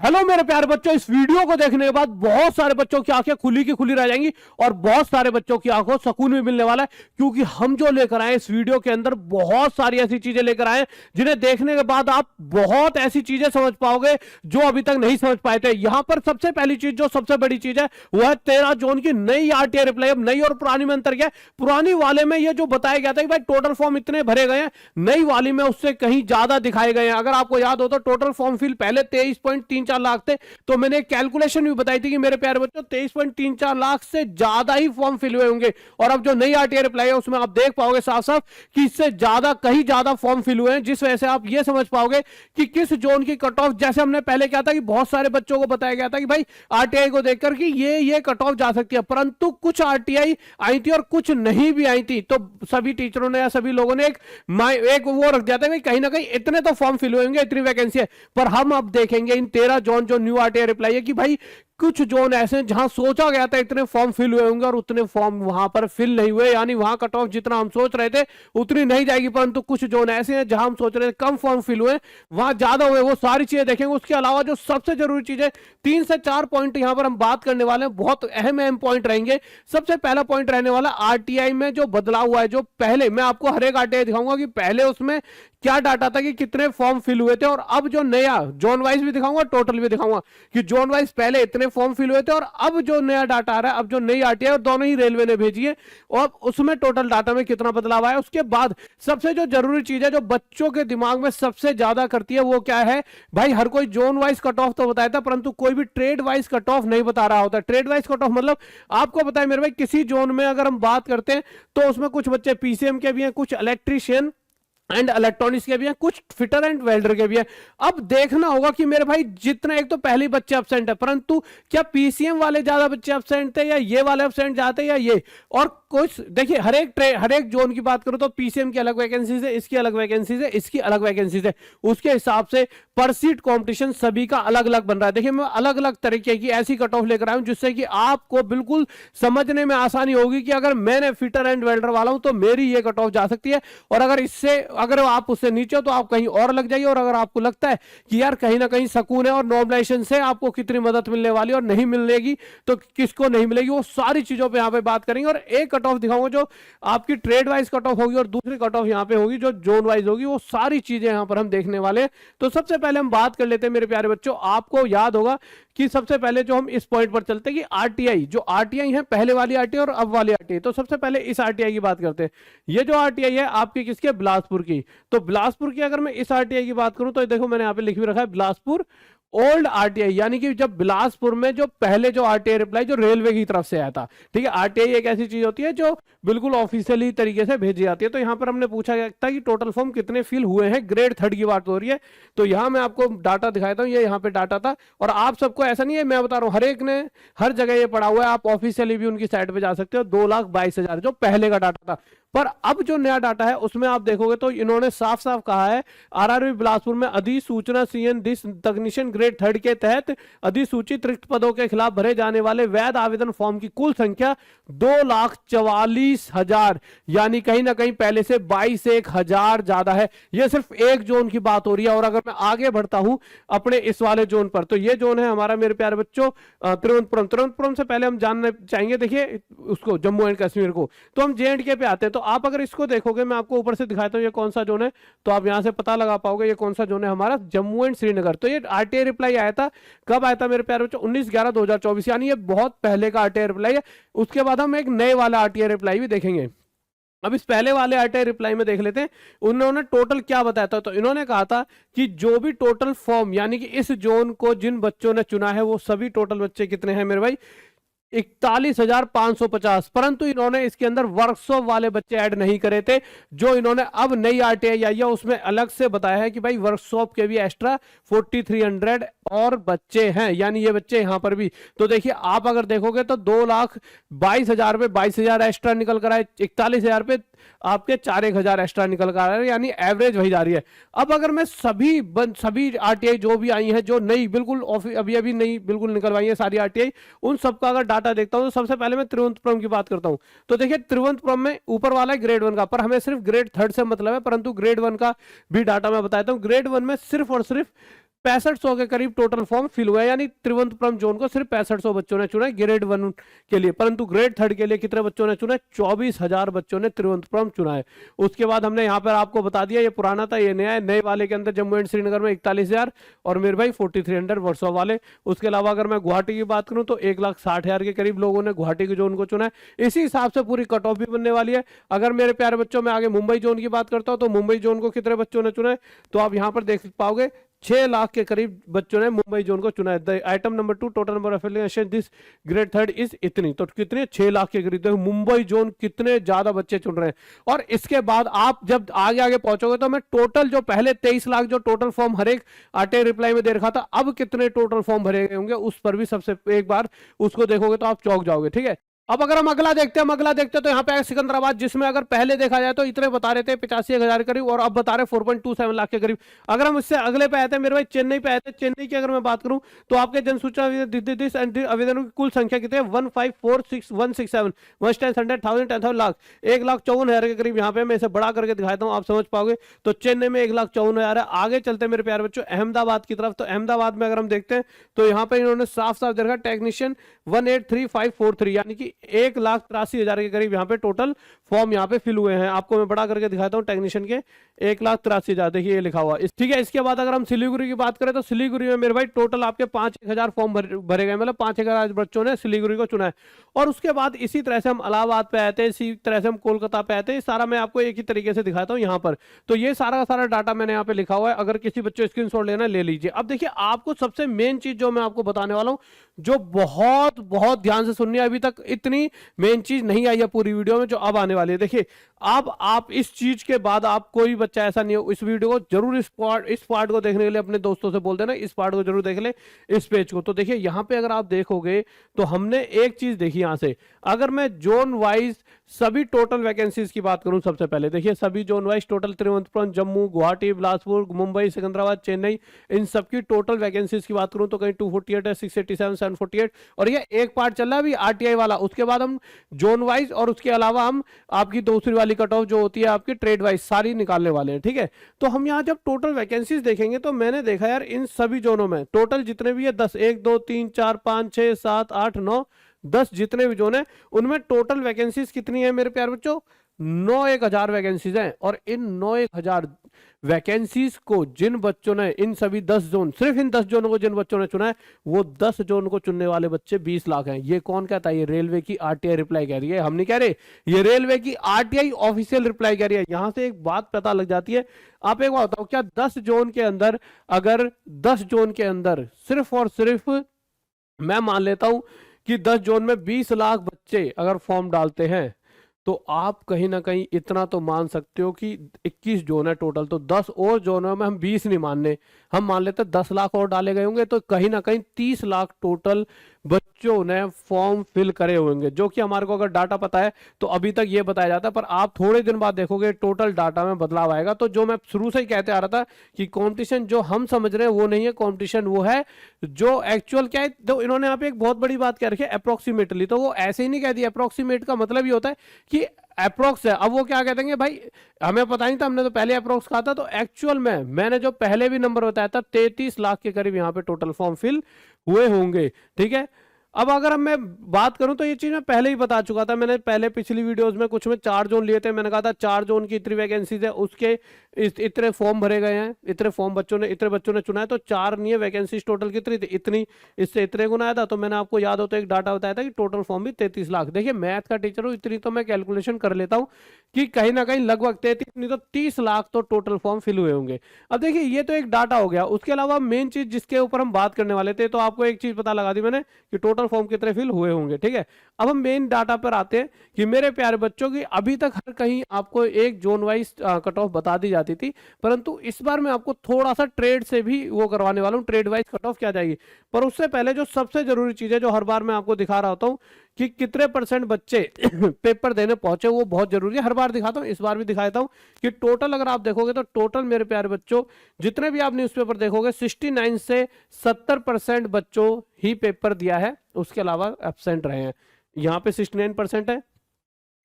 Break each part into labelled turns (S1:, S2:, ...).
S1: Hello मेरे प्यारे बच्चों, इस वीडियो को देखने के बाद बहुत सारे बच्चों की आंखें खुली की खुली रह जाएंगी और बहुत सारे बच्चों की आंखों सुकून भी मिलने वाला है, क्योंकि हम जो लेकर आए इस वीडियो के अंदर बहुत सारी ऐसी चीजें लेकर आए जिन्हें देखने के बाद आप बहुत ऐसी चीजें समझ पाओगे जो अभी तक नहीं समझ पाए थे। यहां पर सबसे पहली चीज, जो सबसे बड़ी चीज है, वो है 13 जोन की नई आरटीआई रिप्लाई। अब नई और पुरानी में अंतर क्या है? पुरानी वाले में ये जो बताया गया था कि भाई टोटल फॉर्म इतने भरे गए हैं, नई वाली में उससे कहीं ज्यादा दिखाए गए हैं। अगर आपको याद हो तो टोटल फॉर्म फिल पहले 23.34 लाख थे, तो मैंने कैलकुलेशन भी बताई थी कि मेरे प्यारे बच्चों 23.34 लाख से ज्यादा ही फॉर्म फिल हुए होंगे। और अब जो नई आरटीआई रिप्लाई है उसमें आप देख पाओगे साफ साफ कि इससे ज्यादा, कहीं ज्यादा फॉर्म फिल हुए हैं, जिस वजह से आप ये समझ पाओगे कि किस जोन की कट ऑफ, जैसे हमने पहले क्या था कि बहुत सारे बच्चों को बताया गया था कि भाई आरटीआई को देखकर कि ये कट ऑफ जा सकती है, परंतु कुछ आरटीआई आई थी और कुछ नहीं भी आई थी। तो सभी टीचरों ने या सभी लोगों ने एक वो रख दिया था कि कहीं ना कहीं इतने तो फॉर्म फिल हुए होंगे, इतनी वैकेंसी है। पर हम अब देखेंगे इन 13 जोन जो न्यू आरटीआई रिप्लाई है कि भाई कुछ जोन ऐसे हैं जहां सोचा गया था इतने फॉर्म फिल हुए होंगे और उतने फॉर्म वहां पर फिल नहीं हुए, यानी वहां कट ऑफ जितना हम सोच रहे थे उतनी नहीं जाएगी। परंतु कुछ जोन ऐसे हैं जहां हम सोच रहे थे कम फॉर्म फिल हुए, वहां ज्यादा हुए। वो सारी चीजें देखेंगे। उसके अलावा जो सबसे जरूरी चीज है, 3 से 4 पॉइंट यहां पर हम बात करने वाले हैं, बहुत अहम पॉइंट रहेंगे। सबसे पहला पॉइंट रहने वाला आरटीआई में जो बदलाव हुआ है। जो पहले मैं आपको हर एक आरटीआई दिखाऊंगा कि पहले उसमें क्या डाटा था कि कितने फॉर्म फिल हुए थे, और अब जो नया जोन वाइज भी दिखाऊंगा, टोटल भी दिखाऊंगा कि जोन वाइज पहले इतने फॉर्म फिल हुए थे और अब जो नया डाटा आ रहा है, अब जो नई आरटीआई, और दोनों ही रेलवे ने भेजी है, और उसमें टोटल डाटा में कितना बदलाव आया। उसके बाद सबसे जो जरूरी चीज है, जो बच्चों के दिमाग में सबसे ज्यादा करती है, वो क्या है भाई? हर कोई जोन वाइज कट ऑफ तो बताया था, परंतु कोई भी ट्रेड वाइज कट ऑफ नहीं बता रहा होता। ट्रेड वाइज कट ऑफ मतलब आपको पता है मेरे भाई, किसी जोन में अगर हम बात करते हैं तो उसमें कुछ बच्चे पीसीएम के भी हैं, कुछ इलेक्ट्रीशियन एंड इलेक्ट्रॉनिक्स के भी हैं, कुछ फिटर एंड वेल्डर के भी हैं। अब देखना होगा कि मेरे भाई जितना, एक तो पहले बच्चे एब्सेंट है, परंतु क्या पीसीएम वाले ज्यादा बच्चे एब्सेंट थे या ये वाले एब्सेंट जाते या ये? और कुछ देखिए, हर एक जोन की बात करूं तो पीसीएम की अलग वैकेंसीज है, इसकी अलग वैकेंसीज है, इसकी अलग वैकेंसीज है। उसके हिसाब से पर सीट कॉम्पिटिशन सभी का अलग अलग बन रहा है। देखिए, मैं अलग अलग तरीके की ऐसी कट ऑफ लेकर आया हूं जिससे कि आपको बिल्कुल समझने में आसानी होगी कि अगर मैंने फिटर एंड वेल्डर वाला हूं तो मेरी ये कट ऑफ जा सकती है, और अगर आप उससे नीचे हो तो आप कहीं और लग जाइए। और अगर आपको लगता है कि यार कहीं ना कहीं सकून है और नॉर्मलाइजेशन से आपको कितनी मदद मिलने वाली और नहीं मिलेगी तो किसको नहीं मिलेगी, वो सारी चीजों पे यहां पे बात करेंगे। और एक कट ऑफ दिखाऊंगा जो आपकी ट्रेड वाइज कट ऑफ होगी और दूसरी कट ऑफ यहां पे होगी जो जोन वाइज होगी। वो सारी चीजें यहां पर हम देखने वाले हैं। तो सबसे पहले हम बात कर लेते हैं मेरे प्यारे बच्चों। आपको याद होगा कि सबसे पहले जो हम इस पॉइंट पर चलते हैं कि आरटीआई, जो आरटीआई है, पहले वाली आरटीआई और अब वाली आरटीआई। तो सबसे पहले इस आरटीआई की बात करते हैं। ये जो आरटीआई है आपकी किसके? बिलासपुर की। तो बिलासपुर की अगर मैं इस आरटीआई की बात करूं तो देखो मैंने यहां पे लिख भी रखा है बिलासपुर ओल्ड आरटीआई, यानी कि जब बिलासपुर में जो पहले जो आरटीआई रिप्लाई जो रेलवे की तरफ से आया था। ठीक है, आरटीआई एक ऐसी चीज होती है जो बिल्कुल ऑफिशियली तरीके से भेजी जाती है। तो यहां पर हमने पूछा गया था कि टोटल फॉर्म कितने फिल हुए हैं, ग्रेड 3 की बात हो रही है। तो यहां मैं आपको डाटा दिखाता हूं, ये यहाँ पे डाटा था। और आप सबको ऐसा नहीं है, मैं बता रहा हूं, हर एक ने हर जगह ये पढ़ा हुआ है, आप ऑफिशियली भी उनकी साइट पे जा सकते हो। 2,22,000 जो पहले का डाटा था। पर अब जो नया डाटा है उसमें आप देखोगे तो इन्होंने साफ साफ कहा है, आरआरबी बिलासपुर में अधिसूचना सीएन दिस तकनीशियन ग्रेड 3 के तहत अधिसूचित रिक्त पदों के खिलाफ भरे जाने वाले वैध आवेदन फॉर्म की कुल संख्या 2,44,000, यानी कहीं ना कहीं पहले से 22,000 ज्यादा है। यह सिर्फ एक जोन की बात हो रही है। और अगर मैं आगे बढ़ता हूं अपने इस वाले जोन पर, तो ये जोन है हमारा मेरे प्यारे बच्चों तिरुवनंतपुरम। तिरुवनंतपुरम से पहले हम जानना चाहेंगे, देखिए उसको, जम्मू एंड कश्मीर को। तो हम JNK पे आते हैं। तो आप अगर इसको देखोगे, मैं आपको ऊपर से दिखाता हूं ये कौन सा जोन है, तो आप यहां से पता लगा पाओगे ये कौन सा जोन है हमारा, जम्मू एंड श्रीनगर। तो ये आरटीआई रिप्लाई आया था, कब आया था मेरे प्यारे बच्चों? 19/11/2024, यानी ये बहुत पहले का आरटीआई रिप्लाई है। उसके बाद हम एक नए वाला आरटीआई रिप्लाई भी देखेंगे। अब इस पहले वाले आरटीआई रिप्लाई में देख लेते हैं उन्होंने टोटल क्या बताया था। तो इन्होंने कहा था कि जो भी टोटल फॉर्म, यानी कि इस जोन को जिन बच्चों ने चुना है वो सभी टोटल बच्चे कितने हैं मेरे भाई? 41,550। परंतु इन्होंने इसके अंदर वर्कशॉप वाले बच्चे ऐड नहीं करे थे। जो इन्होंने अब नई आरटीआई आई है उसमें अलग से बताया है कि भाई वर्कशॉप के भी एक्स्ट्रा 4,300 और बच्चे हैं, यानी ये बच्चे यहां पर भी। तो देखिए, आप अगर देखोगे तो 2,22,000 पे 22,000 एक्स्ट्रा निकल कर आए, 41,000 पे आपके 4,1,000 एक्स्ट्रा निकल कर आ रहे हैं, यानी एवरेज वही जा रही है। अब अगर मैं सभी आरटीआई जो भी आई हैं, जो नई बिल्कुल अभी अभी नई बिल्कुल निकलवाई है सारी आरटीआई, उन सबका अगर डाटा देखता हूं तो सबसे पहले मैं तिरुवनंतपुरम की बात करता हूं। तो देखिए, तिरुवनंतपुरम में ऊपर वाला है ग्रेड 1 का, पर हमें सिर्फ ग्रेड 3 से मतलब है, परंतु ग्रेड 1 का भी डाटा मैं बताता हूं। ग्रेड 1 में सिर्फ और सिर्फ 6500 के करीब टोटल फॉर्म फिल हुआ है, यानी तिरुवनंतपुरम जोन को सिर्फ 6500 बच्चों ने चुना है ग्रेड 1 के लिए, परंतु ग्रेड 3 के लिए कितने बच्चों ने चुना है? 24,000 बच्चों ने तिरुवनंतपुरम चुना है। उसके बाद हमने यहाँ पर आपको बता दिया, ये पुराना था ये नया है। नए वाले के अंदर जम्मू एंड श्रीनगर में 41,000 और मेरे भाई 4300 वर्सोवा वाले। उसके अलावा अगर मैं गुवाहाटी की बात करूँ तो 1,60,000 के करीब लोगों ने गुवाहाटी के जोन को चुना है। इसी हिसाब से पूरी कट ऑफ भी बनने वाली है। अगर मेरे प्यारे बच्चों में आगे मुंबई जोन की बात करता हूँ तो मुंबई जोन को कितने बच्चों ने चुना है? तो आप यहाँ पर देख पाओगे 6 लाख के करीब बच्चों ने मुंबई जोन को चुना है। Item number 2 total number of application this grade 3 is इतनी, तो कितने 6 लाख के करीब। देखो मुंबई जोन कितने ज्यादा बच्चे चुन रहे हैं। और इसके बाद आप जब आगे आगे पहुंचोगे तो मैं टोटल जो पहले 23 लाख जो टोटल फॉर्म हर एक आरटीआई रिप्लाई में दे रखा था, अब कितने टोटल फॉर्म भरे गए होंगे उस पर भी सबसे एक बार उसको देखोगे तो आप चौंक जाओगे। ठीक है, अब अगर हम अगला देखते हैं तो यहाँ पे सिकंदराबाद, जिसमें अगर पहले देखा जाए तो इतने बता रहे थे 85,000 करीब और अब बता रहे 4.27 लाख के करीब। अगर हम इससे अगले पे आए थे मेरे भाई चेन्नई पे आए थे। चेन्नई की अगर मैं बात करूं तो आपके जनसूचना आवेदनों की कुल संख्या कितनी है? 1546167 100,000 लाख 1,54,000 के करीब। यहाँ पे मैं इसे बड़ा करके दिखाता हूँ, आप समझ पाओगे। तो चेन्नई में 1,54,000 है। आगे चलते मेरे प्यारे बच्चों अहमदाबाद की तरफ, तो अहमदाबाद में अगर हम देखते हैं तो यहाँ पे इन्होंने साफ साफ देखा टेक्नीशियन 183,543 यानी कि 1,83,000 के करीब यहाँ पे टोटल फॉर्म यहाँ पे फिल हुए हैं। आपको मैं बड़ा करके दिखाता हूँ टेक्नीशियन के 1,83,000, देखिए ये लिखा हुआ। ठीक है, इसके बाद अगर हम सिलीगुड़ी की बात करें तो सिलीगुड़ी में मेरे भाई टोटल आपके 5,000 फॉर्म भरे गए, मतलब 5,000 बच्चों ने सिलीगुड़ी को चुना है। और उसके बाद इसी तरह से हम इलाहाबाद पे आए थे, इसी तरह से हम कोलकाता पे आए थे। सारा मैं आपको एक ही तरीके से दिखाता हूँ यहाँ पर। तो ये सारा का सारा डाटा मैंने यहाँ पे लिखा हुआ है, अगर किसी बच्चे स्क्रीनशॉट लेना ले लीजिए। अब देखिए आपको सबसे मेन चीज जो मैं आपको बताने वाला हूँ, जो बहुत बहुत ध्यान से सुननी है, अभी तक इतनी मेन चीज नहीं आई है पूरी वीडियो में जो अब आने वाली है। देखिए अब आप इस चीज के बाद आप कोई बच्चा ऐसा नहीं हो, इस वीडियो को जरूर इस पार्ट को देखने के लिए अपने दोस्तों से बोल देना, इस पार्ट को जरूर देख ले, इस पेज को। तो देखिए यहाँ पे अगर आप देखोगे तो हमने एक चीज देखी यहाँ से। अगर मैं जोन वाइज सभी टोटल वैकेंसीज की बात करूं, सबसे पहले देखिए सभी zone wise total Thiruvananthapuram, Jammu, Guwahati, Bilaspur, Mumbai, Secunderabad, Chennai, इन सबकी टोटल वैकेंसीज की बात करूं तो कहीं 248 है, 687, 748 और ये एक पार्ट चल रहा है अभी आरटीआई वाला। उसके बाद हम जोन वाइज और उसके अलावा हम आपकी दूसरी वाली कट ऑफ जो होती है आपकी ट्रेड वाइज सारी निकालने वाले हैं। ठीक है, तो हम यहाँ जब टोटल वैकेंसीज देखेंगे तो मैंने देखा यार इन सभी जोनों में टोटल जितने भी है 10, 1 2 3 4 5 6 7 8 9 10 जितने भी जोन है उनमें टोटल वैकेंसीज कितनी है मेरे प्यारे बच्चों? 9,1,000 वैकेंसीज हैं। और इन 9,1,000 वैकेंसीज को जिन बच्चों ने, इन सभी 10 जोन, सिर्फ इन 10 जोनों को जिन बच्चों ने चुना है वो 10 जोन को चुनने वाले बच्चे 20 लाख हैं। ये कौन कहता है? ये रेलवे की आरटीआई रिप्लाई कह रही है, हम नहीं कह रहे, ये रेलवे की आरटीआई ऑफिशियल रिप्लाई कह रही है। यहां से एक बात पता लग जाती है। आप एक बात बताओ, क्या 10 जोन के अंदर, अगर 10 जोन के अंदर सिर्फ और सिर्फ मैं मान लेता हूं कि 10 जोन में 20 लाख बच्चे अगर फॉर्म डालते हैं तो आप कहीं ना कहीं इतना तो मान सकते हो कि 21 जोन है टोटल, तो 10 और जोनों में हम 20 नहीं मानने, हम मान लेते 10 लाख और डाले गए होंगे, तो कहीं ना कहीं 30 लाख टोटल बच्चों ने फॉर्म फिल करे होंगे। जो कि हमारे को अगर डाटा पता है तो अभी तक ये बताया जाता है, पर आप थोड़े दिन बाद देखोगे टोटल डाटा में बदलाव आएगा। तो जो मैं शुरू से ही कहते आ रहा था कि कंपटीशन जो हम समझ रहे हैं वो नहीं है, कंपटीशन वो है जो एक्चुअल क्या है। तो इन्होंने यहाँ पे एक बहुत बड़ी बात कह रखी है अप्रोक्सीमेटली, तो वो ऐसे ही नहीं कह दिया। अप्रोक्सीमेट का मतलब ये होता है कि अप्रोक्स है। अब वो क्या कहते हैं भाई हमें पता नहीं था, हमने तो पहले अप्रोक्स कहा था। तो एक्चुअल में मैंने जो पहले भी नंबर बताया था 33 लाख के करीब यहाँ पे टोटल फॉर्म फिल हुए होंगे। ठीक है, अब अगर मैं बात करूं तो ये चीज मैं पहले ही बता चुका था। मैंने पहले पिछली वीडियोस में कुछ में 4 जोन लिए थे, मैंने कहा था 4 जोन की इतनी वैकेंसीज है, उसके इतने फॉर्म भरे गए हैं, इतने फॉर्म इतने बच्चों ने चुना है। तो 4 नहीं है वैकेंसीज टोटल कितनी थी, इतनी, इससे इतने गुना आया था। तो मैंने आपको याद हो तो एक डाटा बताया था कि टोटल फॉर्म भी 33 लाख। देखिए मैथ का टीचर हूँ, इतनी तो मैं कैलकुलेशन कर लेता हूँ कि कहीं ना कहीं लगभग 33 नहीं तो 30 लाख तो टोटल फॉर्म फिल हुए होंगे। अब देखिए ये तो एक डाटा हो गया। उसके अलावा मेन चीज जिसके ऊपर हम बात करने वाले थे, तो आपको एक चीज पता लगा दी मैंने कि टोटल फॉर्म कितने फिल हुए होंगे। ठीक है, अब हम मेन डाटा पर आते हैं कि मेरे प्यारे बच्चों की अभी तक हर कहीं आपको एक जोन वाइज कट ऑफ बता दी जाती थी, परंतु इस बार मैं आपको थोड़ा सा ट्रेड से भी वो करवाने वाला हूं, ट्रेड वाइज कट ऑफ क्या जाएगी। पर उससे पहले जो सबसे जरूरी चीज है जो हर बार मैं आपको दिखा रहा होता हूं कि कितने % बच्चे पेपर देने पहुंचे, वो बहुत जरूरी है। हर बार दिखाता हूं, इस बार भी दिखाता हूं कि टोटल अगर आप देखोगे तो टोटल मेरे प्यारे बच्चों जितने भी आप न्यूज़पेपर देखोगे 69 से 70% बच्चों ही पेपर दिया है, उसके अलावा एब्सेंट रहे हैं। यहाँ पे 69% है,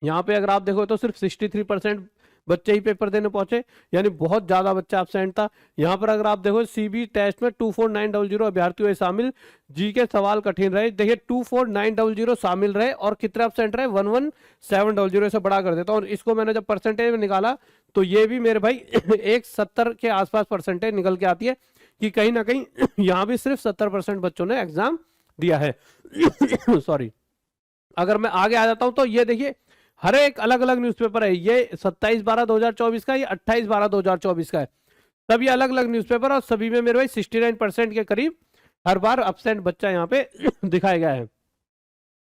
S1: यहाँ पे अगर आप देखो तो सिर्फ 63% बच्चे ही पेपर देने पहुंचे, यानी बहुत ज्यादा बच्चा एब्सेंट था। यहाँ पर अगर आप देखो सीबी टेस्ट में 24900 अभ्यर्थी हुए शामिल, जी के सवाल कठिन रहे। देखिए 24900 शामिल रहे और कितने एब्सेंट रहे, 11700 से बड़ा कर देता हूँ। और इसको मैंने जब परसेंटेज में निकाला तो ये भी मेरे भाई 170 के आसपास परसेंटेज निकल के आती है कि कहीं ना कहीं यहाँ भी सिर्फ 70% बच्चों ने एग्जाम दिया है। सॉरी, अगर मैं आगे आ जाता हूं तो ये देखिए हर एक अलग अलग न्यूज़पेपर है। ये 27/12/2024 का, ये 28/12/2024 का है। सब ये अलग अलग न्यूज़पेपर और सभी में मेरे भाई 69% के करीब हर बार एब्सेंट बच्चा यहाँ पे दिखाया गया है।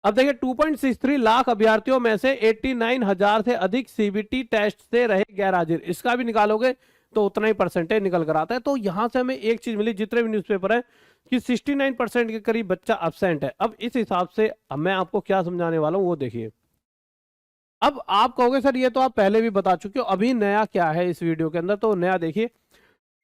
S1: अब देखिए 2.63 लाख अभ्यर्थियों में से 89,000 से अधिक सीबीटी टेस्ट से रहे गैर हाजिर। इसका भी निकालोगे तो उतना ही परसेंटेज निकल कर आता है। तो यहां से हमें एक चीज मिली, जितने भी न्यूज़पेपर है कि 69% के करीब बच्चा एब्सेंट है। अब इस हिसाब से मैं आपको क्या समझाने वाला हूं वो देखिए। अब आप कहोगे सर ये तो आप पहले भी बता चुके हो, अभी नया क्या है इस वीडियो के अंदर, तो नया देखिए।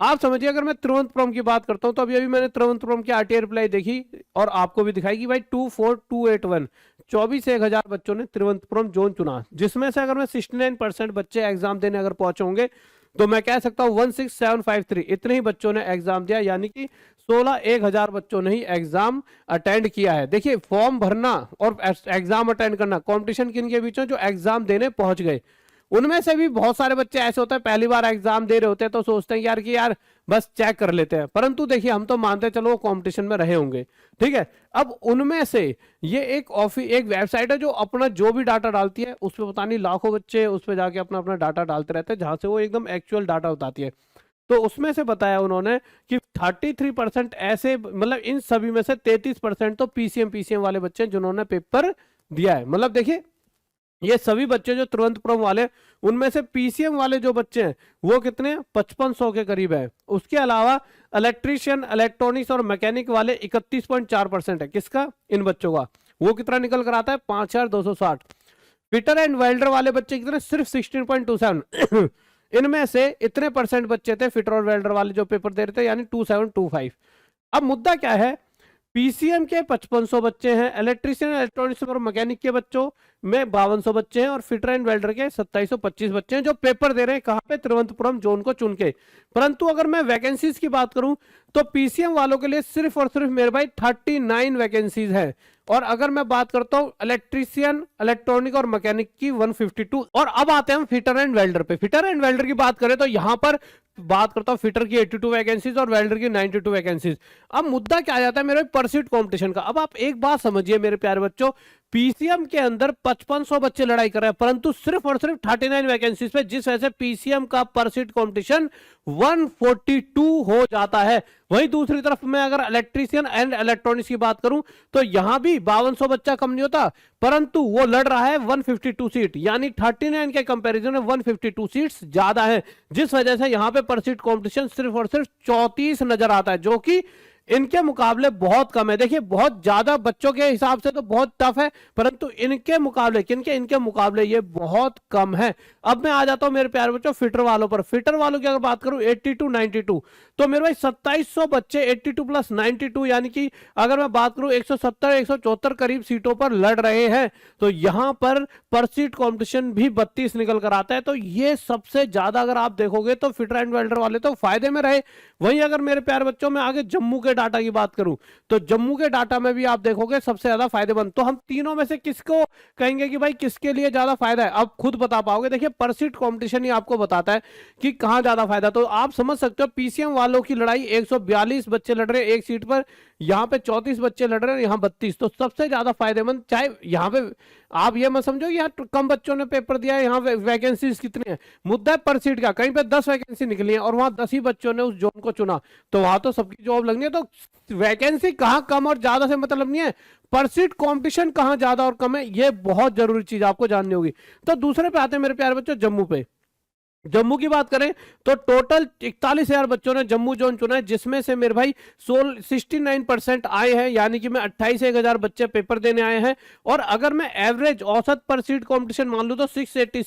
S1: आप समझिए अगर मैं तिरुवनंतपुरम की बात करता हूं तो अभी मैंने तिरुवनंतपुरम की आरटीआई रिप्लाई देखी और आपको भी दिखाई कि भाई 24281 24,000 बच्चों ने तिरुवनंतपुरम जोन चुना, जिसमें से अगर मैं 69% बच्चे एग्जाम देने अगर पहुंचे होंगे तो मैं कह सकता हूं 16753 इतने ही बच्चों ने एग्जाम दिया, यानी कि 16,000 बच्चों ने ही एग्जाम अटेंड किया है। देखिए फॉर्म भरना और एग्जाम अटेंड करना, कंपटीशन किन के बीच में, जो एग्जाम देने पहुंच गए। उनमें से भी बहुत सारे बच्चे ऐसे होते हैं पहली बार एग्जाम दे रहे होते हैं तो सोचते हैं कि यार बस चेक कर लेते हैं, परंतु देखिए हम तो मानते हैं चलो वो कंपटीशन में रहे होंगे, ठीक है। अब उनमें से ये एक वेबसाइट है जो अपना जो भी डाटा डालती है, उस पर पता नहीं लाखों बच्चे उस पर जाके अपना अपना डाटा डालते रहते हैं, जहां से वो एकदम एक्चुअल डाटा बताती है। तो उसमें से बताया उन्होंने कि 33% ऐसे, मतलब इन सभी में से 33% तो पीसीएम वाले बच्चे जिन्होंने पेपर दिया है। मतलब देखिए ये सभी बच्चे जो तिरुवनंतपुरम वाले, उनमें से पीसीएम वाले जो बच्चे हैं वो कितने 5500 के करीब है। उसके अलावा इलेक्ट्रीशियन, इलेक्ट्रॉनिक्स और मैकेनिक वाले 31.4% है। किसका, इन बच्चों का। वो कितना निकल कर आता है 5260। फिटर एंड वेल्डर वाले बच्चे कितने, सिर्फ 16.27। इनमें से इतने परसेंट बच्चे थे फिटर और वेल्डर वाले जो पेपर दे रहे थे, यानी 2725। अब मुद्दा क्या है, पीसीएम के 5500 बच्चे हैं, इलेक्ट्रीशियन, इलेक्ट्रॉनिक्स और मैकेनिक के बच्चों में 5200 बच्चे हैं और फिटर एंड वेल्डर के 2725 बच्चे हैं जो पेपर दे रहे हैं कहां पे, तिरुवनंतपुरम जोन को चुन के। परंतु अगर मैं वैकेंसीज की बात करूं तो पीसीएम वालों के लिए सिर्फ और सिर्फ मेरे भाई 39 वैकेंसीज है, और अगर मैं बात करता हूं इलेक्ट्रीशियन, इलेक्ट्रॉनिक और मैकेनिक की 152। और अब आते हैं हम फिटर एंड वेल्डर पे। फिटर एंड वेल्डर की बात करें तो यहां पर बात करता हूं फिटर की 82 वैकेंसीज और वेल्डर की 92 वैकेंसीज। अब मुद्दा क्या आ जाता है मेरे पर सीट कंपटीशन का। अब आप एक बात समझिए मेरे प्यारे बच्चों, पीसीएम के अंदर 5500 बच्चे लड़ाई कर रहे हैं, परंतु सिर्फ और सिर्फ 39 वैकेंसीज पे, जिस वजह से पीसीएम का पर सीट कंपटीशन 142 हो जाता है। वहीं दूसरी तरफ मैं अगर इलेक्ट्रीशियन एंड इलेक्ट्रॉनिक्स की बात करूं तो यहां भी 5200 बच्चा कम नहीं होता, परंतु वो लड़ रहा है 152 सीट, यानी 39 के कंपैरिजन में 152 सीट्स ज्यादा है, जिस वजह से यहां पे पर सीट कंपटीशन सिर्फ और सिर्फ 34 नजर आता है, जो कि इनके मुकाबले बहुत कम है। देखिए बहुत ज्यादा बच्चों के हिसाब से तो बहुत टफ है, परंतु इनके मुकाबले, किनके, इनके मुकाबले ये बहुत कम है। अब मैं आ जाता हूं मेरे प्यारे बच्चों फिटर वालों पर। फिटर वालों की अगर बात करूं 82 92, तो मेरे भाई 2700 बच्चे 82 प्लस 92, यानी कि अगर मैं बात करूं 170 174 करीब सीटों पर लड़ रहे हैं। तो यहां पर सीट कॉम्पिटिशन भी 32 निकल कर आता है। तो ये सबसे ज्यादा अगर आप देखोगे तो फिटर एंड वेल्डर वाले तो फायदे में रहे। वहीं अगर मेरे प्यारे बच्चों में आगे जम्मू के डाटा की बात करूं तो जम्मू के डाटा में भी आप देखोगे सबसे ज्यादा फायदेमंद। तो हम तीनों में से किसको कहेंगे कि भाई किसके लिए ज्यादा फायदा है, आप खुद बता पाओगे। देखिए पर सीट कंपटीशन ही आपको बताता है कि कहां ज्यादा फायदा। तो आप समझ सकते हो पीसीएम वालों की लड़ाई 142 बच्चे लड़ रहे हैं एक सीट पर, यहां पे 34 बच्चे लड़ रहे हैं, यहां 32। तो सबसे ज्यादा फायदेमंद, चाहे यहां पे आप ये मत समझो यहाँ कम बच्चों ने पेपर दिया है, यहाँ वैकेंसीज कितनी है। मुद्दा है पर सीट का, कहीं पे 10 वैकेंसी निकली है और वहां 10 ही बच्चों ने उस जोन को चुना, तो वहां तो सबकी जॉब लगनी है। तो वैकेंसी कहां कम और ज्यादा से मतलब नहीं है, पर सीट कंपटीशन कहां ज्यादा और कम है, ये बहुत जरूरी चीज आपको जाननी होगी। तो दूसरे पे आते हैं मेरे प्यारे बच्चों जम्मू पे। जम्मू की बात करें तो टोटल 41,000 बच्चों ने जम्मू जोन चुना है, जिसमें से मेरे भाई 69% आए हैं, यानी कि मैं 28,000 बच्चे पेपर देने आए हैं। और अगर मैं एवरेज औसत पर सीट कंपटीशन मान लूं तो 680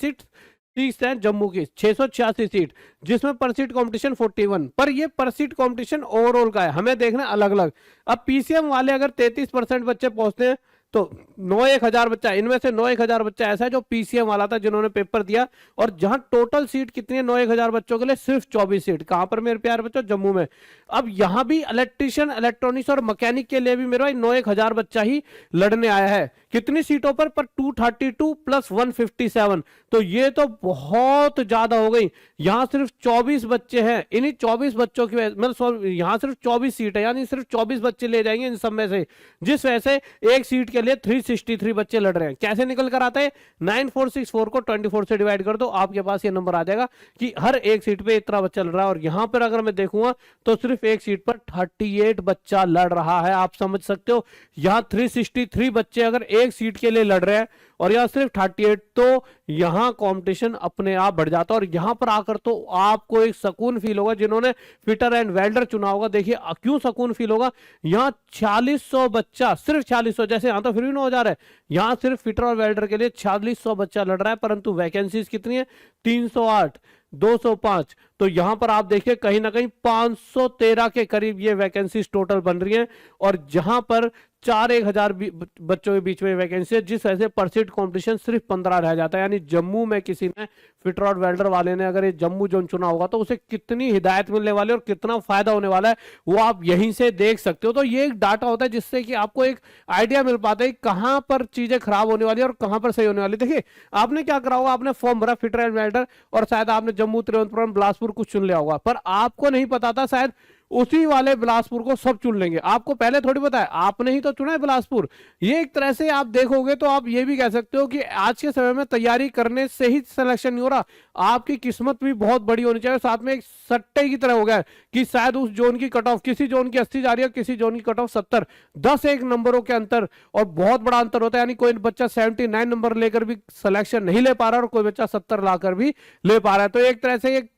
S1: सीट्स हैं जम्मू की, 686 सीट, जिसमें पर सीट कंपटीशन 41। पर ये पर सीट कंपटीशन ओवरऑल का है, हमें देखना अलग अलग। अब पीसीएम वाले अगर 33% बच्चे पहुंचते हैं तो 9-1000 बच्चा, इनमें से 9-1000 बच्चा ऐसा है जो पीसीएम वाला था जिन्होंने पेपर दिया, और जहां टोटल सीट कितनी है 9-1000 बच्चों के लिए, सिर्फ 24 सीट। कहां पर मेरे प्यारे बच्चों? जम्मू में। अब यहां भी इलेक्ट्रीशियन, इलेक्ट्रॉनिक्स और मैकेनिक के लिए भी मेरे भाई 9-1000 बच्चा ही लड़ने आया है। कितनी सीटों पर? 232 प्लस 157, तो ये तो बहुत ज्यादा हो गई। यहां सिर्फ 24 बच्चे हैं, इन्हीं 24 बच्चों की मतलब यहां सिर्फ 24 सीट है, यानी सिर्फ 24 बच्चे ले जाएंगे इन सब में से, जिस वजह से एक सीट के लिए 363 बच्चे लड़ रहे हैं। कैसे निकल कर आते हैं? 9464 को 24 से डिवाइड कर दो, आपके पास ये नंबर आ जाएगा कि हर एक सीट पे इतना बच्चा लड़ रहा है। और यहां पर अगर मैं देखूंगा तो सिर्फ एक सीट पर 38 बच्चा लड़ रहा है। आप समझ सकते हो, यहां 363 बच्चे अगर एक सीट के लिए लड़ रहे हैं और यहां सिर्फ 38, तो यहां कंपटीशन अपने आप बढ़ जाता है। और यहां पर आकर तो आपको एक सुकून फील होगा, जिन्होंने फिटर एंड वेल्डर चुना होगा। देखिए क्यों सुकून फील होगा, यहां 4600 बच्चा, सिर्फ 4600, जैसे यहां तो फिर भी 9000 है, यहां सिर्फ फिटर और वेल्डर के लिए 4600 बच्चा लड़ रहा है। परंतु वैकेंसीज कितनी है? 308, 205, तो यहां पर आप देखिए कहीं ना कहीं 513 के करीब ये वैकेंसीज टोटल बन रही हैं। और जहां पर 4-1000 बच्चों के बीच में वैकेंसी है, जिस वजह से पर सीट कॉम्पिटिशन सिर्फ 15 रह जाता है। यानी जम्मू में किसी ने, फिटर और वेल्डर वाले ने अगर ये जम्मू जोन चुना होगा तो उसे कितनी हिदायत मिलने वाली है और कितना फायदा होने वाला है, वो आप यहीं से देख सकते हो। तो ये एक डाटा होता है जिससे कि आपको एक आइडिया मिल पाता है कहां पर चीजें खराब होने वाली है और कहां पर सही होने वाली। देखिए आपने क्या करा होगा, आपने फॉर्म भरा फिटर एंड वेल्डर, और शायद आपने जम्मू, तिरुवनंतपुरम, बिलासपुर कुछ चुन लिया होगा, पर आपको नहीं पता था शायद उसी वाले बिलासपुर को सब चुन लेंगे। आपको पहले थोड़ी पता है, आपने ही तो चुना है बिलासपुर। ये एक तरह से आप देखोगे तो आप ये भी कह सकते हो कि आज के समय में तैयारी करने से ही सिलेक्शन नहीं हो रहा, आपकी किस्मत भी बहुत बड़ी होनी चाहिए। साथ में एक सट्टे की तरह हो गया कि शायद उस जोन की कट ऑफ, किसी जोन की 80 जा रही है, किसी जोन की कट ऑफ 70, 10 एक नंबरों के अंतर, और बहुत बड़ा अंतर होता है। यानी कोई बच्चा 79 नंबर लेकर भी सिलेक्शन नहीं ले पा रहा और कोई बच्चा 70 लाकर भी ले पा रहा है। तो एक तरह से एक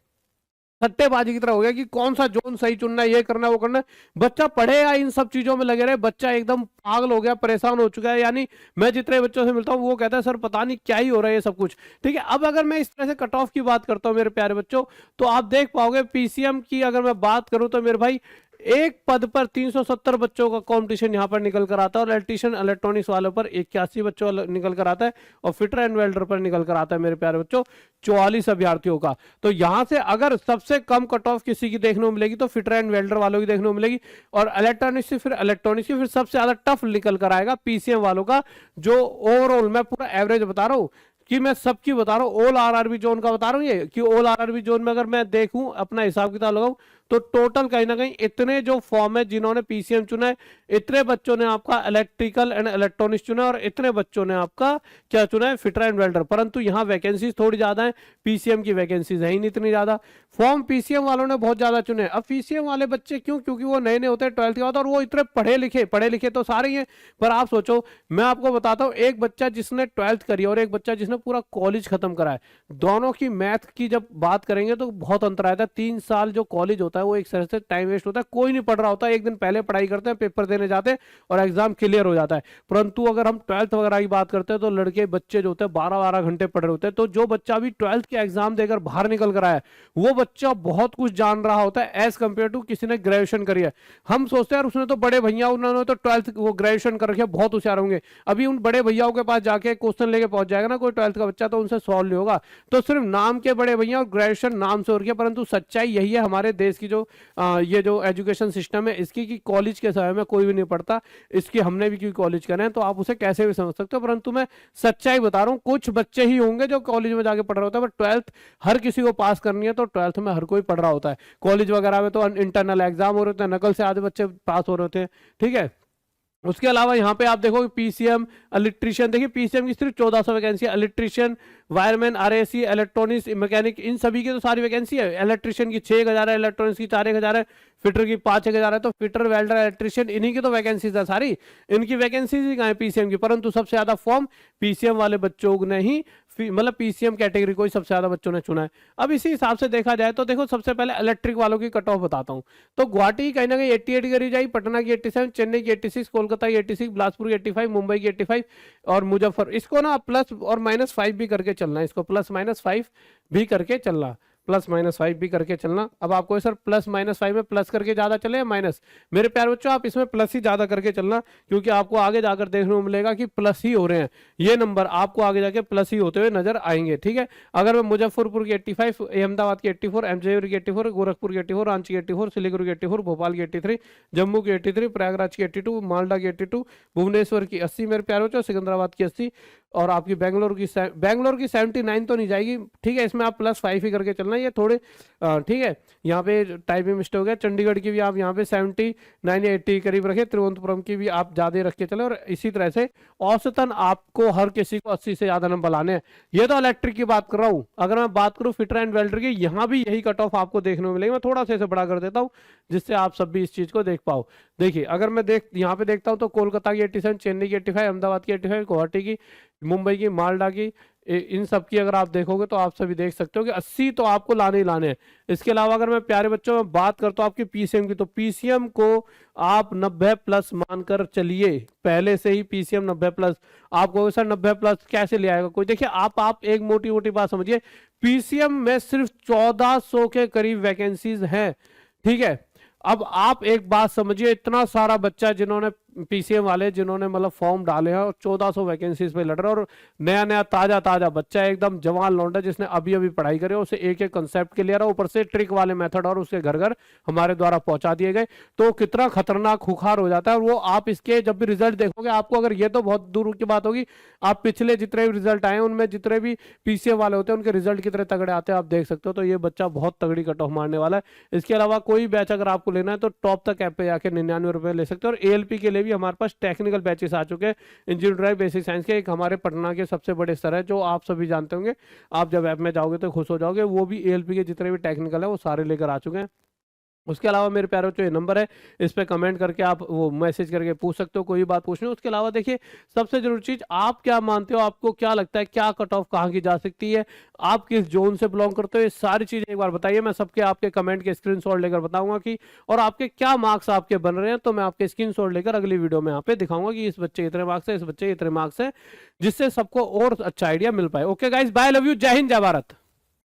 S1: सट्टेबाजी की तरह हो गया कि कौन सा जोन सही चुनना है, ये करना है, वो करना है। बच्चा पढ़ेगा इन सब चीजों में लगे रहे, बच्चा एकदम पागल हो गया, परेशान हो चुका है। यानी मैं जितने बच्चों से मिलता हूँ वो कहता है सर पता नहीं क्या ही हो रहा है ये सब कुछ। ठीक है, अब अगर मैं इस तरह से कट ऑफ की बात करता हूँ मेरे प्यारे बच्चों, तो आप देख पाओगे पीसीएम की अगर मैं बात करूं तो मेरे भाई एक पद पर 370 बच्चों का कंपटीशन यहां पर निकल कर आता है, और इलेक्ट्रीशियन इलेक्ट्रॉनिक्स वालों पर 81 बच्चों निकल कर आता है, और फिटर एंड वेल्डर पर निकल कर आता है मेरे प्यारे बच्चों 44 अभ्यर्थियों का। तो यहां से अगर सबसे कम कट ऑफ किसी की देखने को मिलेगी तो फिटर एंड वेल्डर वालों की देखने को मिलेगी, और इलेक्ट्रॉनिक्स से फिर इलेक्ट्रॉनिक्स की फिर सबसे ज्यादा टफ निकल कर आएगा पीसीएम वालों का। जो ओवरऑल मैं पूरा एवरेज बता रहा हूं कि मैं सबकी बता रहा हूं, ऑल आरआरबी जोन का बता रहा हूं, ये कि ऑल आरआरबी जोन में अगर मैं देखूं अपना हिसाब किताब लगाऊं तो टोटल कहीं ना कहीं इतने जो फॉर्म है जिन्होंने पीसीएम चुना है, इतने बच्चों ने आपका इलेक्ट्रिकल एंड इलेक्ट्रॉनिक्स चुना है, और इतने बच्चों ने आपका क्या चुना है? Fitter and welder. परंतु यहाँ वैकेंसीज थोड़ी ज्यादा है, पीसीएम की वैकेंसीज है ही नहीं इतनी ज्यादा। फॉर्म पीसीएम वालों ने बहुत ज्यादा चुने। अब पीसीएम वाले बच्चे क्यों? क्योंकि वो नए नए होते हैं 12th के बाद, और वो इतने पढ़े लिखे तो सारे ही हैं। पर आप सोचो, मैं आपको बताता हूँ, एक बच्चा जिसने 12th करी और एक बच्चा जिसने पूरा कॉलेज खत्म करा है, दोनों की मैथ की जब बात करेंगे तो बहुत अंतर आता है। 3 साल जो कॉलेज होता है वो एक तरह से टाइम वेस्ट होता है, कोई नहीं पढ़ रहा होता, एक दिन पहले पढ़ाई करते हैं, पेपर देने जाते हैं और एग्जाम क्लियर हो जाता है। परंतु अगर हम 12th वगैरह की बात करते हैं तो लड़के बच्चे जो होते हैं 12-12 घंटे पढ़ रहे होते हैं। तो जो बच्चा अभी 12th के एग्जाम देकर बाहर निकल कर आया, वो बच्चा बहुत कुछ जान रहा होता है एज कंपेयर टू किसी ने ग्रेजुएशन करी है। हम सोचते हैं उसने तो बड़े भैया, उन्होंने तो 12th वो ग्रेजुएशन कर रखे, बहुत होशियार होंगे। अभी उन बड़े भैयाओं के पास जाके क्वेश्चन लेके पहुंच जाएगा ना कोई 12th का बच्चा, तो उनसे सॉल्व नहीं होगा। तो सिर्फ नाम के बड़े भैया और ग्रेजुएशन नाम से हो रही है, परंतु सच्चाई यही है हमारे देश की जो ये जो एजुकेशन सिस्टम है इसकी, कि कॉलेज के समय में कोई भी नहीं पढ़ता। इसकी हमने भी क्यों कॉलेज करे हैं, तो आप उसे कैसे भी समझ सकते हो। परंतु मैं सच्चाई बता रहा हूँ, कुछ बच्चे ही होंगे जो कॉलेज में जाके पढ़ रहे होते हैं, पर 12th हर किसी को पास करनी है, तो 12th में हर कोई पढ़ रहा होता है। कॉलेज वगैरह में तो इंटरनल एग्जाम हो रहे होते हैं, नकल से आधे बच्चे पास हो रहे होते हैं। ठीक है, उसके अलावा यहाँ पे आप देखो पीसीएम इलेक्ट्रीशियन, देखिए पीसीएम की सिर्फ 1400 वैकेंसी है, electrician, wireman, RAC, electronics, mechanic, इन सभी की तो सारी वैकेंसी है। इलेक्ट्रीशियन की 6000 है, इलेक्ट्रॉनिक्स की 4000 है, फिटर की 5000 है। तो फिटर, वेल्डर, इलेक्ट्रीशियन, इन्हीं की तो वैकेंसीज है सारी, इनकी वैकेंसीज ही कहाँ है पीसीएम की। परंतु सबसे ज्यादा फॉर्म पीसीएम वाले बच्चों ने ही, मतलब पीसीएम कैटेगरी को ही सबसे ज्यादा बच्चों ने चुना है। अब इसी हिसाब से देखा जाए तो देखो, सबसे पहले इलेक्ट्रिक वालों की कट ऑफ बताता हूँ। तो गुवाहाटी कहीं ना कहीं 88 करी जाएगी, पटना की 87, चेन्नई की 86, कोलकाता की 86, बिलासपुर की 85, मुंबई की 85, और मुजफ्फर, इसको ना प्लस और -5 भी करके चलना है, इसको +-5 भी करके चलना। +-5 भी करके चलना। अब आपको सर +-5 में प्लस करके ज्यादा चले या माइनस, मेरे प्यारे बच्चों आप इसमें प्लस ही ज्यादा करके चलना, क्योंकि आपको आगे जाकर देखने को मिलेगा कि प्लस ही हो रहे हैं, ये नंबर आपको आगे जाके प्लस ही होते हुए नजर आएंगे। ठीक है, अगर मैं मुजफ्फरपुर की 85, अहमदाबाद की 84, एमजेवर की 84, गोरखपुर की 84, रांची की 84, सिलीगुड़ी की 84, भोपाल की 83, जम्मू की 83, प्रयागराज की 82, मालदा की 82, भुवनेश्वर की 80 मेरे प्यारे बच्चों, सिकंदराबाद की 80, और आपकी बेंगलोर की 79 तो नहीं जाएगी। ठीक है, इसमें आप +5 ही करके चलना, ये थोड़े ठीक है, यहाँ पे टाइपिंग मिस्टेक हो गया। चंडीगढ़ की भी आप यहाँ पे 79 या 80 करीब रखे, तिरुवनंतपुरम की भी आप ज्यादा रख के चले, और इसी तरह से औसतन आपको हर किसी को 80 से ज्यादा नंबर लाने हैं। ये तो इलेक्ट्रिक की बात कर रहा हूँ, अगर मैं बात करूँ फिटर एंड वेल्डर की, यहाँ भी यही कट ऑफ आपको देखने को मिलेगी। मैं थोड़ा सा इसे बड़ा कर देता हूँ जिससे आप सब भी इस चीज को देख पाओ। देखिए, अगर मैं यहाँ पे देखता हूँ तो कोलकाता की 87, चेन्नई की 85, अहमदाबाद की 85, गुवाहाटी की, मुंबई की, मालदा की, इन सब की अगर आप देखोगे तो आप सभी देख सकते हो कि 80 तो आपको लाने ही लाने हैं। इसके अलावा अगर मैं प्यारे बच्चों में बात करता हूँ आपकी पीसीएम की, तो पीसीएम को आप 90+ मानकर चलिए, पहले से ही पीसीएम 90+। आप कहोगे सर 90+ कैसे ले आएगा कोई, देखिए आप एक मोटी मोटी बात समझिए, पीसीएम में सिर्फ 1400 के करीब वैकेंसीज हैं। ठीक है, अब आप एक बात समझिए, इतना सारा बच्चा जिन्होंने पीसीएम वाले जिन्होंने मतलब फॉर्म डाले हैं और 1400 वैकेंसीज पे लड़ रहे हैं, और नया नया ताजा बच्चा एकदम जवान लौंडा जिसने अभी अभी पढ़ाई करी, उसे एक एक कंसेप्ट क्लियर है, ऊपर से ट्रिक वाले मेथड और उसके घर घर हमारे द्वारा पहुंचा दिए गए, तो कितना खतरनाक खुखार हो जाता है। और वो आप इसके जब भी रिजल्ट देखोगे आपको, अगर ये तो बहुत दूर की बात होगी, आप पिछले जितने भी रिजल्ट आए उनमें जितने भी पीसीएम वाले होते हैं उनके रिजल्ट कितने तगड़े आते हैं आप देख सकते हो। तो ये बच्चा बहुत तगड़ी कट ऑफ मारने वाला है। इसके अलावा कोई बैच अगर आपको लेना है तो टॉप तक ऐप पे जाके 99 रुपए ले सकते हो। और एएलपी के लिए भी हमारे पास टेक्निकल बैचेस आ चुके हैं, इंजीनियरिंग ड्राइव बेसिक साइंस के, एक हमारे पटना के सबसे बड़े सर है जो आप सभी जानते होंगे, आप जब ऐप में जाओगे तो खुश हो जाओगे, वो भी एएलपी के जितने भी टेक्निकल है वो सारे लेकर आ चुके हैं। उसके अलावा मेरे प्यारे बच्चों ये नंबर है, इस पे कमेंट करके आप वो मैसेज करके पूछ सकते हो, कोई बात पूछनी हो। उसके अलावा देखिए सबसे जरूरी चीज, आप क्या मानते हो, आपको क्या लगता है क्या कट ऑफ कहाँ की जा सकती है, आप किस जोन से बिलोंग करते हो, ये सारी चीजें एक बार बताइए। मैं सबके आपके कमेंट के स्क्रीनशॉट लेकर बताऊंगा कि और आपके क्या मार्क्स आपके बन रहे हैं, तो मैं आपके स्क्रीनशॉट लेकर अगली वीडियो में यहाँ पे दिखाऊंगा कि इस बच्चे इतने मार्क्स है, इस बच्चे इतने मार्क्स है, जिससे सबको और अच्छा आइडिया मिल पाए। Okay guys, bye, love you, जय हिंद, जय भारत।